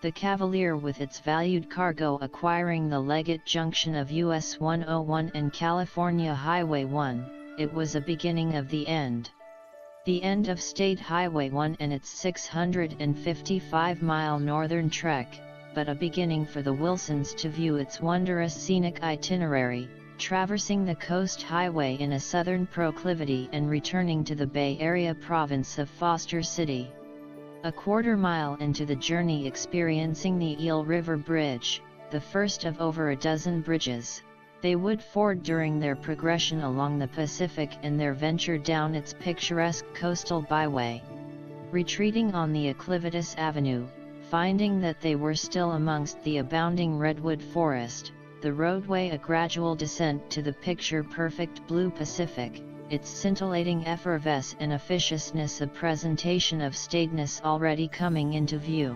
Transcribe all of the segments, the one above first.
The Cavalier, with its valued cargo acquiring the Leggett junction of US 101 and California Highway 1, it was a beginning of the end. The end of State Highway 1 and its 655-mile northern trek, but a beginning for the Willsons to view its wondrous scenic itinerary, traversing the Coast Highway in a southern proclivity and returning to the Bay Area province of Foster City. A quarter-mile into the journey, experiencing the Eel River Bridge, the first of over a dozen bridges, they would ford during their progression along the Pacific and their venture down its picturesque coastal byway. Retreating on the acclivitous avenue, finding that they were still amongst the abounding redwood forest, the roadway a gradual descent to the picture-perfect blue Pacific, its scintillating effervescence and officiousness a presentation of staidness already coming into view.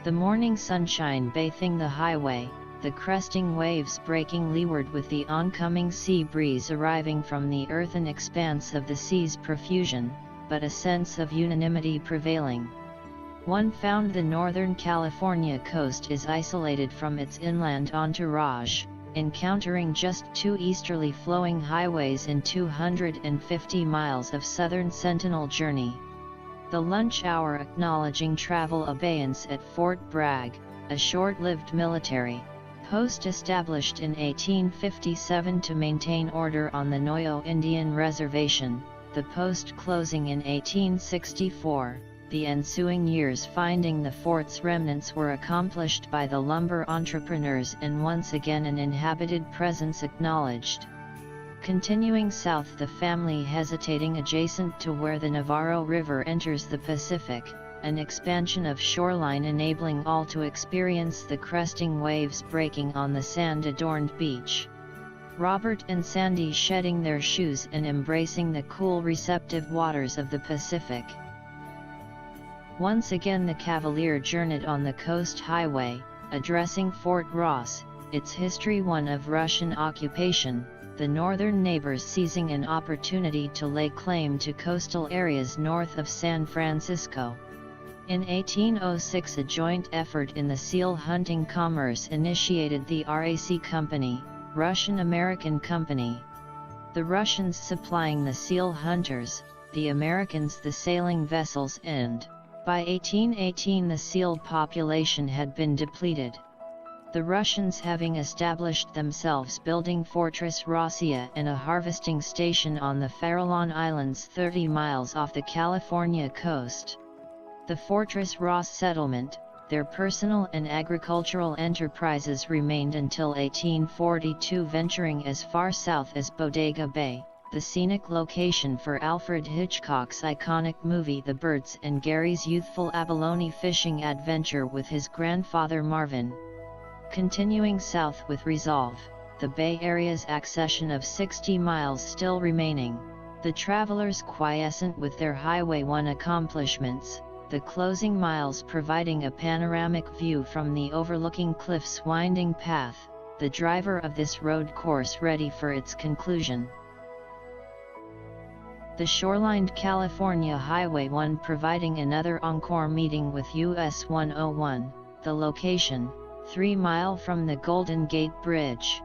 The morning sunshine bathing the highway, the cresting waves breaking leeward with the oncoming sea breeze arriving from the earthen expanse of the sea's profusion, but a sense of unanimity prevailing. One found the Northern California coast is isolated from its inland entourage, encountering just 2 easterly flowing highways in 250 miles of southern sentinel journey. The lunch hour acknowledging travel abeyance at Fort Bragg, a short-lived military post established in 1857 to maintain order on the Noyo Indian Reservation, the post closing in 1864, the ensuing years finding the fort's remnants were accomplished by the lumber entrepreneurs and once again an inhabited presence acknowledged. Continuing south, the family hesitating adjacent to where the Navarro River enters the Pacific, an expansion of shoreline enabling all to experience the cresting waves breaking on the sand-adorned beach. Robert and Sandy shedding their shoes and embracing the cool receptive waters of the Pacific. Once again the Cavalier journeyed on the Coast Highway, addressing Fort Ross, its history one of Russian occupation, the northern neighbors seizing an opportunity to lay claim to coastal areas north of San Francisco. In 1806 a joint effort in the seal hunting commerce initiated the RAC Company, Russian-American Company. The Russians supplying the seal hunters, the Americans the sailing vessels, and by 1818 the seal population had been depleted. The Russians having established themselves building Fortress Rossia and a harvesting station on the Farallon Islands 30 miles off the California coast. The Fortress Ross settlement, their personal and agricultural enterprises remained until 1842, venturing as far south as Bodega Bay, the scenic location for Alfred Hitchcock's iconic movie The Birds and Gary's youthful abalone fishing adventure with his grandfather Marvin. Continuing south with resolve, the Bay Area's accession of 60 miles still remaining, the travelers quiescent with their Highway 1 accomplishments, the closing miles providing a panoramic view from the overlooking cliffs winding path, the driver of this road course ready for its conclusion. The shorelined California Highway 1 providing another encore meeting with US 101, the location, 3 miles from the Golden Gate Bridge.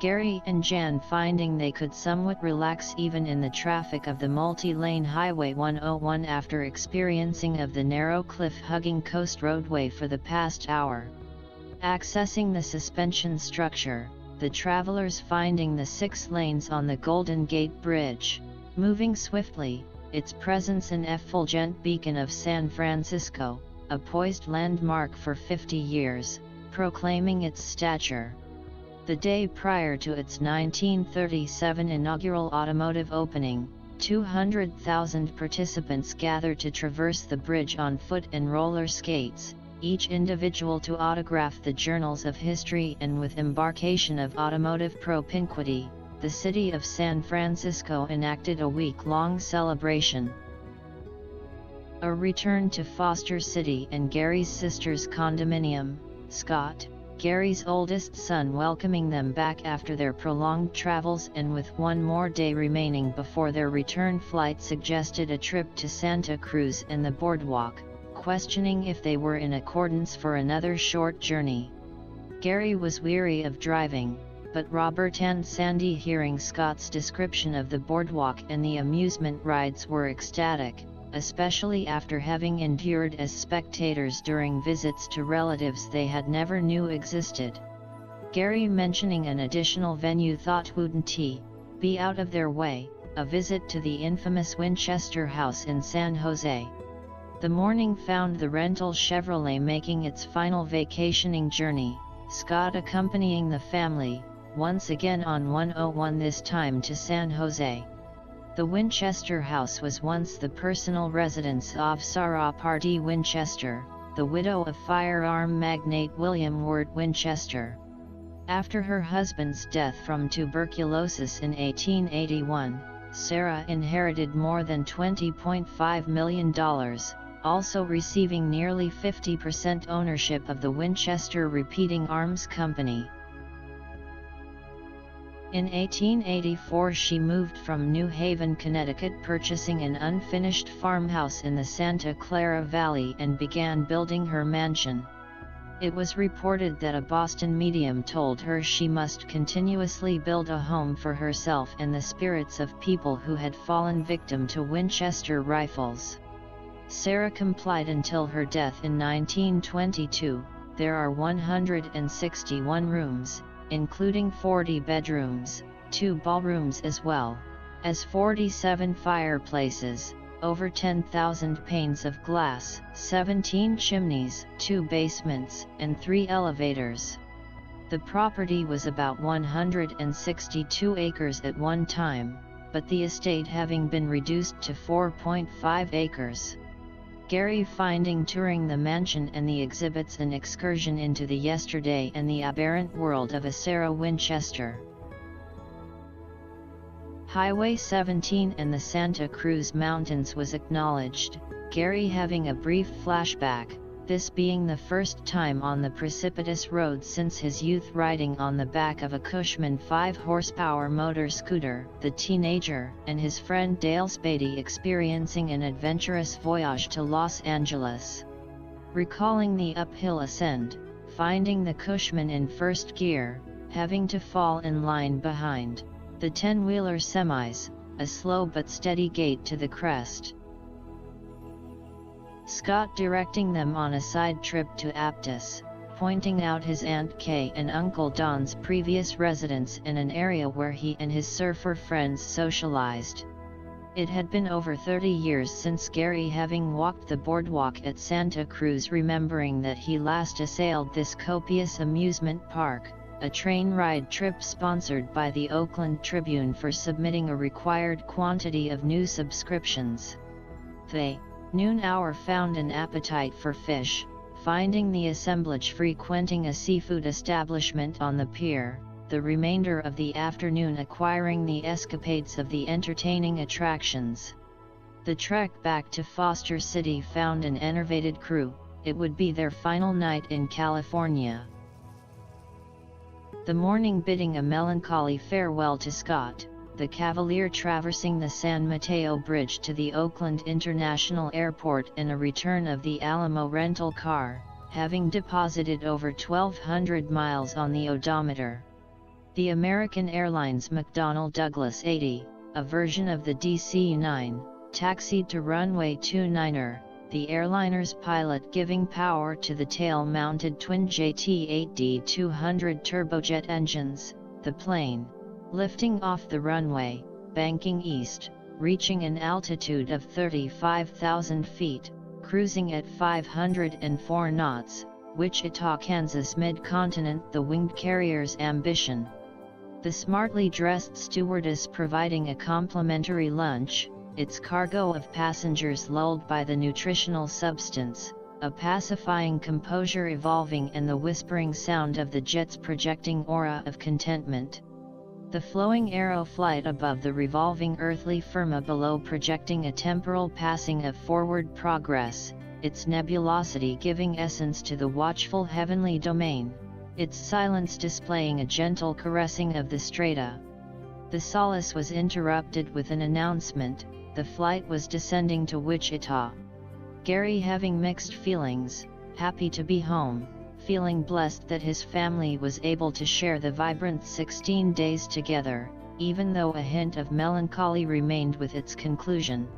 Gary and Jan finding they could somewhat relax even in the traffic of the multi-lane Highway 101 after experiencing of the narrow cliff-hugging coast roadway for the past hour. Accessing the suspension structure, the travelers finding the 6 lanes on the Golden Gate Bridge, moving swiftly, its presence an effulgent beacon of San Francisco, a poised landmark for 50 years, proclaiming its stature. The day prior to its 1937 inaugural automotive opening, 200,000 participants gathered to traverse the bridge on foot and roller skates, each individual to autograph the journals of history, and with embarkation of automotive propinquity, the city of San Francisco enacted a week-long celebration. A return to Foster City and Gary's sister's condominium, Scott, Gary's oldest son, welcoming them back after their prolonged travels, and with one more day remaining before their return flight suggested a trip to Santa Cruz and the boardwalk, questioning if they were in accordance for another short journey. Gary was weary of driving, but Robert and Sandy, hearing Scott's description of the boardwalk and the amusement rides, were ecstatic, especially after having endured as spectators during visits to relatives they had never knew existed. Gary, mentioning an additional venue, thought wouldn't he be out of their way, a visit to the infamous Winchester House in San Jose. The morning found the rental Chevrolet making its final vacationing journey, Scott accompanying the family, once again on 101, this time to San Jose. The Winchester House was once the personal residence of Sarah Pardee Winchester, the widow of firearm magnate William Wirt Winchester. After her husband's death from tuberculosis in 1881, Sarah inherited more than $20.5 million, also receiving nearly 50% ownership of the Winchester Repeating Arms Company. In 1884 she moved from New Haven, Connecticut, purchasing an unfinished farmhouse in the Santa Clara Valley, and began building her mansion. It was reported that a Boston medium told her she must continuously build a home for herself and the spirits of people who had fallen victim to Winchester rifles. Sarah complied until her death in 1922. There are 161 rooms, including 40 bedrooms, 2 ballrooms, as well as 47 fireplaces, over 10,000 panes of glass, 17 chimneys, 2 basements, and 3 elevators. The property was about 162 acres at one time, but the estate having been reduced to 4.5 acres. Gary, finding touring the mansion and the exhibits an excursion into the yesterday and the aberrant world of a Sarah Winchester. Highway 17 and the Santa Cruz Mountains was acknowledged, Gary having a brief flashback, this being the first time on the precipitous road since his youth, riding on the back of a Cushman 5-horsepower motor scooter, the teenager and his friend Dale Spady experiencing an adventurous voyage to Los Angeles. Recalling the uphill ascent, finding the Cushman in first gear, having to fall in line behind the 10-wheeler semis, a slow but steady gait to the crest. Scott directing them on a side trip to Aptos, pointing out his Aunt Kay and Uncle Don's previous residence in an area where he and his surfer friends socialized. It had been over 30 years since Gary, having walked the boardwalk at Santa Cruz, remembering that he last assailed this copious amusement park, a train ride trip sponsored by the Oakland Tribune for submitting a required quantity of new subscriptions. The noon hour found an appetite for fish, finding the assemblage frequenting a seafood establishment on the pier, the remainder of the afternoon acquiring the escapades of the entertaining attractions. The trek back to Foster City found an enervated crew. It would be their final night in California. The morning bidding a melancholy farewell to Scott, the Cavalier traversing the San Mateo Bridge to the Oakland International Airport, and a return of the Alamo rental car, having deposited over 1,200 miles on the odometer. The American Airlines McDonnell Douglas 80, a version of the DC-9, taxied to runway 29er, the airliner's pilot giving power to the tail-mounted twin JT-8D-200 turbojet engines, the plane lifting off the runway, banking east, reaching an altitude of 35,000 feet, cruising at 504 knots, Wichita, Kansas mid-continent, the winged carrier's ambition. The smartly dressed stewardess providing a complimentary lunch, its cargo of passengers lulled by the nutritional substance, a pacifying composure evolving, and the whispering sound of the jet's projecting aura of contentment. The flowing arrow flight above the revolving earthly firma below projecting a temporal passing of forward progress, its nebulosity giving essence to the watchful heavenly domain, its silence displaying a gentle caressing of the strata. The solace was interrupted with an announcement: the flight was descending to Wichita. Gary having mixed feelings, happy to be home, feeling blessed that his family was able to share the vibrant 16 days together, even though a hint of melancholy remained with its conclusion.